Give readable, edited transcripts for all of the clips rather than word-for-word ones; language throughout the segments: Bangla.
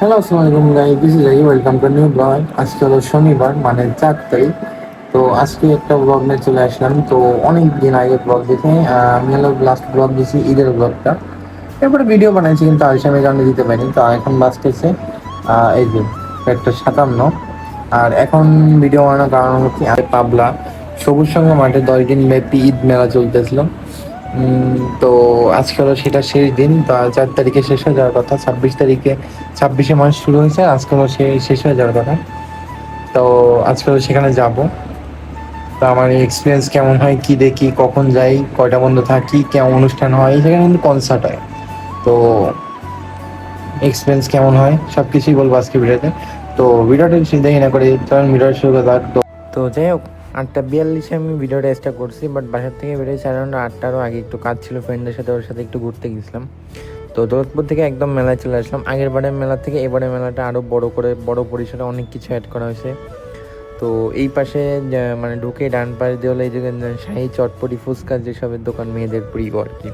হ্যালো, আসসালামু আলাইকুম guys, this is welcome to new blog. আজকে হলো শনিবার, মানে 4 তারিখ। তো আজকে একটা ব্লগ নিয়ে চলে আসলাম। তো অনেক দিন আগে ব্লগ দেখে আমি হলো লাস্ট ব্লগ দিয়েছি ঈদের ব্লগটা। এরপরে ভিডিও বানাইছি কিন্তু আলসামের কারণে দিতে পারিনি। তো এখন বাঁচতেছে এই যে 57। আর এখন ভিডিও বানানোর কারণ হচ্ছে পাবলা সবুজ সঙ্গ মাঠে 10 দিন ব্যাপী ঈদ মেলা চলতেছিল। তো আজকে হলো সেটা শেষ দিন। তা 4 তারিখে শেষ হয়ে যাওয়ার কথা, 26 তারিখে 26শে মার্চ শুরু হয়েছে, আজকে হলো শেষ হয়ে যাওয়ার কথা। তো আজকে হলো সেখানে যাব। তো আমার এক্সপিরিয়েন্স কেমন হয়, কি দেখি, কখন যাই, কয়টা বন্ধ থাকি, কেমন অনুষ্ঠান হয়, সেখানে কিন্তু কনসার্ট হয়। তো এক্সপিরিয়েন্স কেমন হয় সব কিছুই বলবো আজকে ভিডিওতে। তো ভিডিওটা চিন্তা না করে চলেন ভিডিওটা শুরু করা যাক। তো যাই হোক, 8টা 42-এ আমি ভিডিওটা স্টার্ট করছি, বাট বাসার থেকে বেরিয়েছি অ্যারাউন্ড 8টারও আগে। একটু কাজ ছিল ফ্রেন্ডের সাথে, ওর সাথে একটু ঘুরতে গেছিলাম। তো দৌলতপুর থেকে একদম মেলায় চলে আসলাম। আগের বারের মেলা থেকে এবারের মেলাটা আরও বড় করে, বড় পরিসরে অনেক কিছু অ্যাড করা হয়েছে। তো এই পাশে মানে ঢুকে ডান পাশ দিয়ে হলো এই যে শাহি চটপটি ফুচকার যেসবের দোকান, মেয়েদের প্রিয় আর কি,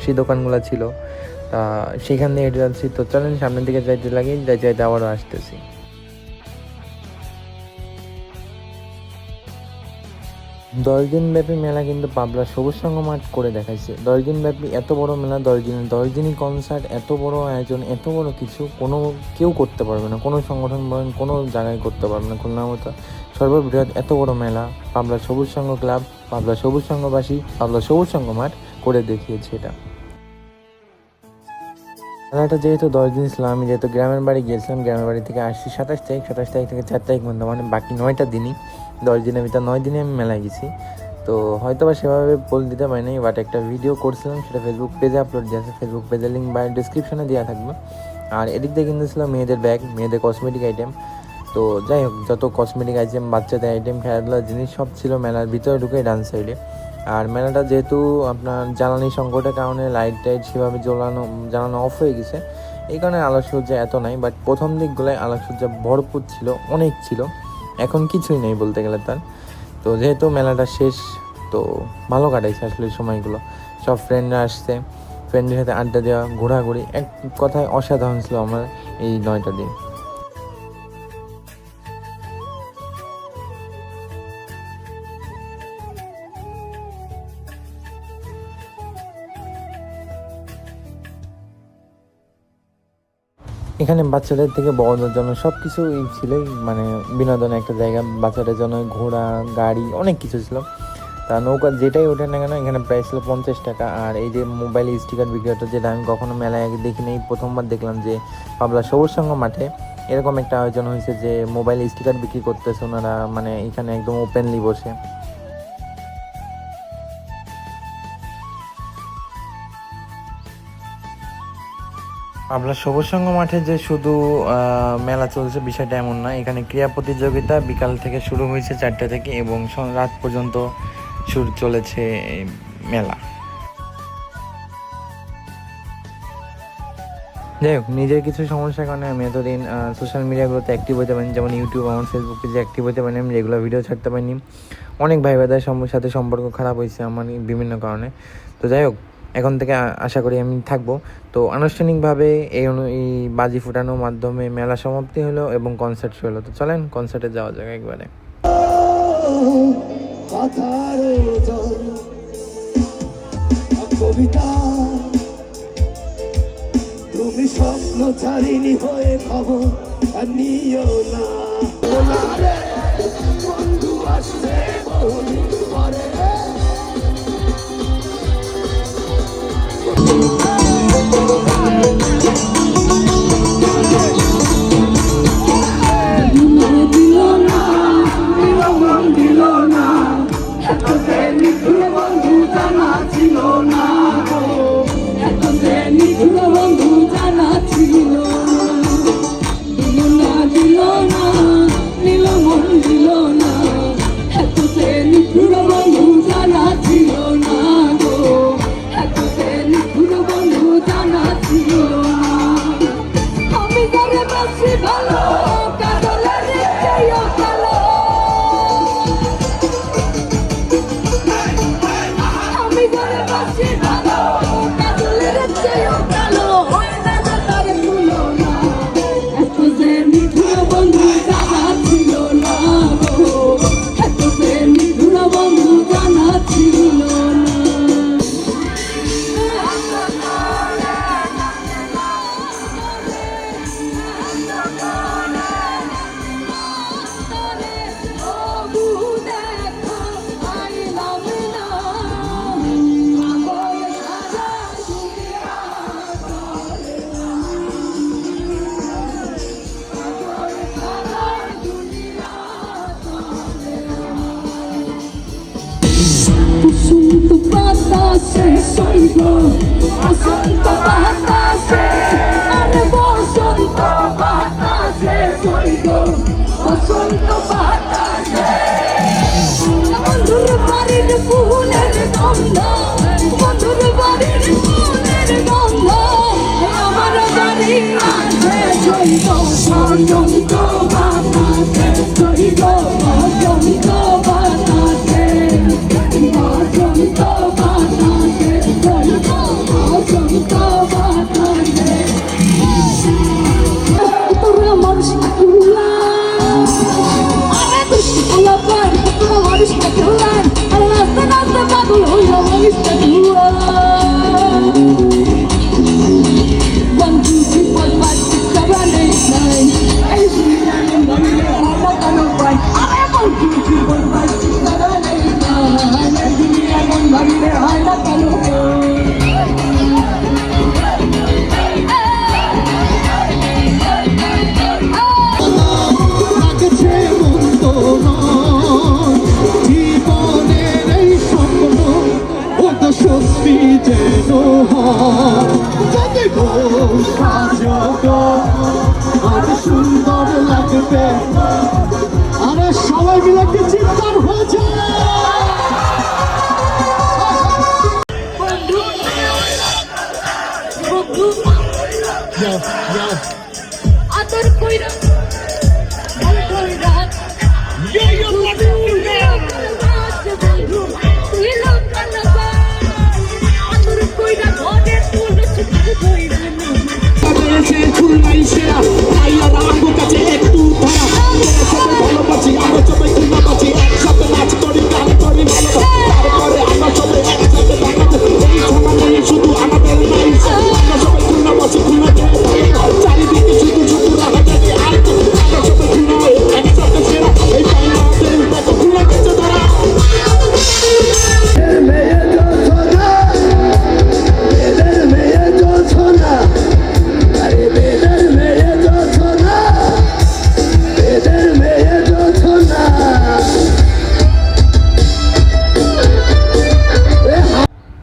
সেই দোকানগুলো ছিল। তা সেখান দিয়ে হেঁটে যাচ্ছি। তো চলেন সামনের দিকে যাইতে লাগে, যাইতে আবারও আসতেছি। 10 দিন ব্যাপী মেলা কিন্তু পাবলা সবুজ সঙ্গ মাঠ করে দেখাইছে। 10 দিন ব্যাপী এত বড় মেলা, 10 দিনই কনসার্ট, এত বড় আয়োজন, এত বড় কিছু কেউ করতে পারবে না, কোনো সংগঠন বলেন কোনো জায়গায় করতে পারবে না। খুলনার মতো সর্ববৃহৎ এত বড় মেলা পাবলা সবুজ সংঘ ক্লাব, পাবলা সবুজ সংঘবাসী, পাবলা সবুজ সংঘ মাঠ করে দেখিয়েছে এটা। মেলাটা যেহেতু 10 দিন ছিল, আমি যেহেতু গ্রামের বাড়ি গিয়েছিলাম, গ্রামের বাড়ি থেকে আসছি 27 তারিখ, 27 তারিখ থেকে 4 তারিখ পর্যন্ত, মানে বাকি 9টা দিনই, 10 দিনের ভিতর 9 দিনে আমি মেলায় গেছি। তো হয়তো বা সেভাবে বলে দিতে পারিনি, বাট একটা ভিডিও করছিলাম, সেটা ফেসবুক পেজে আপলোড দিয়ে আছে। ফেসবুক পেজের লিঙ্ক বা ডিসক্রিপশনে দেওয়া থাকবে। আর এদিক দিয়ে কিন্তু ছিল মেয়েদের ব্যাগ, মেয়েদের কসমেটিক আইটেম। তো যাই হোক, যত কসমেটিক আইটেম, বাচ্চাদের আইটেম, খেলাধুলার জিনিস সব ছিল মেলার ভিতরে ঢুকে ডান সাইডে। আর মেলাটা যেহেতু আপনার জ্বালানি সংকটের কারণে লাইট টাইট সেভাবে জ্বালানো অফ হয়ে গেছে, এই কারণে আলোকসজ্জা এত নাই। বাট প্রথম দিকগুলোয় আলোকসজ্জা ভরপুর ছিল, অনেক ছিল। এখন কিছুই নেই বলতে গেলে তার। তো যেহেতু মেলাটা শেষ, তো ভালো কাটাইছে আসলে সময়গুলো। সব ফ্রেন্ডরা আসছে, ফ্রেন্ডের সাথে আড্ডা দেওয়া, ঘোরাঘুরি, এক কথায় অসাধারণ ছিল আমার এই 9টা দিন। এখানে বাচ্চাদের থেকে বড়দের জন্য সব কিছু ছিলই, মানে বিনোদনের একটা জায়গা। বাচ্চাদের জন্য ঘোড়া, গাড়ি, অনেক কিছু ছিল। তা নৌকা যেটাই ওঠে না কেন, এখানে প্রাইস ছিল 50 টাকা। আর এই যে মোবাইল স্টিকার বিক্রেতা, যেটা আমি কখনো মেলায় আগে দেখিনি, প্রথমবার দেখলাম যে পাবলা সবুজ সঙ্গ মাঠে এরকম একটা আয়োজন হয়েছে যে মোবাইল স্টিকার বিক্রি করতেছে ওনারা, মানে এখানে একদম ওপেনলি বসে। পাবলা সবুজ সঙ্গ মাঠে যে শুধু মেলা চলছে বিষয়টা এমন না, এখানে ক্রীড়া প্রতিযোগিতা বিকাল থেকে শুরু হয়েছে 4টা থেকে, এবং রাত পর্যন্ত চলেছে এই মেলা। যাই হোক, নিজের কিছু সমস্যার কারণে আমি এতদিন সোশ্যাল মিডিয়াগুলোতে অ্যাক্টিভ হতে পারিনি, যেমন ইউটিউব, আমার ফেসবুক পেজে অ্যাক্টিভ হতে পারিনি, আমি রেগুলার ভিডিও ছাড়তে পারিনি। অনেক ভাই ভাইদের সাথে সম্পর্ক খারাপ হয়েছে আমার বিভিন্ন কারণে। তো যাই হোক, এখন থেকে আশা করি আমি থাকবো। তো আনুষ্ঠানিকভাবে এই বাজি ফুটানোর মাধ্যমে মেলা সমাপ্তি হলো এবং কনসার্ট শুরু হলো। তো চলেন কনসার্টে যাওয়া যাক একবারে। কবিতা তুমি স্বপ্নচারিণী হয়ে খবর নিও না, বন্ধু আসছে বহুদিন পরে। বসন্ত বাতাসে সইব বসন্ত বাতাসে আরে বসন্ত বাতাসে সইব বসন্ত বাতাসে বন্ধুর বাড়ির ফুলের গন্ধ বন্ধুর বাড়ির ফুলের গন্ধ আমার বাড়ি আছে সইব বসন্ত বাতাসে সইব বসন্ত বাতাসে বসন্ত বাতাসে সইব বসন্ত বাতাসে তোরা মানুষ কুলা আরে দুষ্টি পোলাপান তোরা মানুষ কুলা আরে নাচতে নাচতে পাগল হইল মানুষ কুলা 1 2 3 4 5 6 7 8 9 এই শুনলাম মনে আমার কানো পাই আরে 1 2 3 4 5 6 7 8 9 এই দুনিয়া মন ভাবিলে হয় না কানো সত্যি যেন যদি আজ সুন্দর লাগবে আরে সবাই মিলে কি চিৎকার হয়েছে আদর কইরা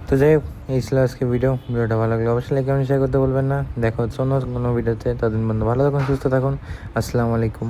তো যাই হোক এই ছিল আজকে ভিডিওটা ভালো লাগলে অবশ্যই লাইক কমেন্ট শেয়ার করতে বলবেন না। দেখা হচ্ছে অন্য কোনো ভিডিওতে, ততদিন পর্যন্ত ভালো থাকুন, সুস্থ থাকুন। আসসালামু আলাইকুম।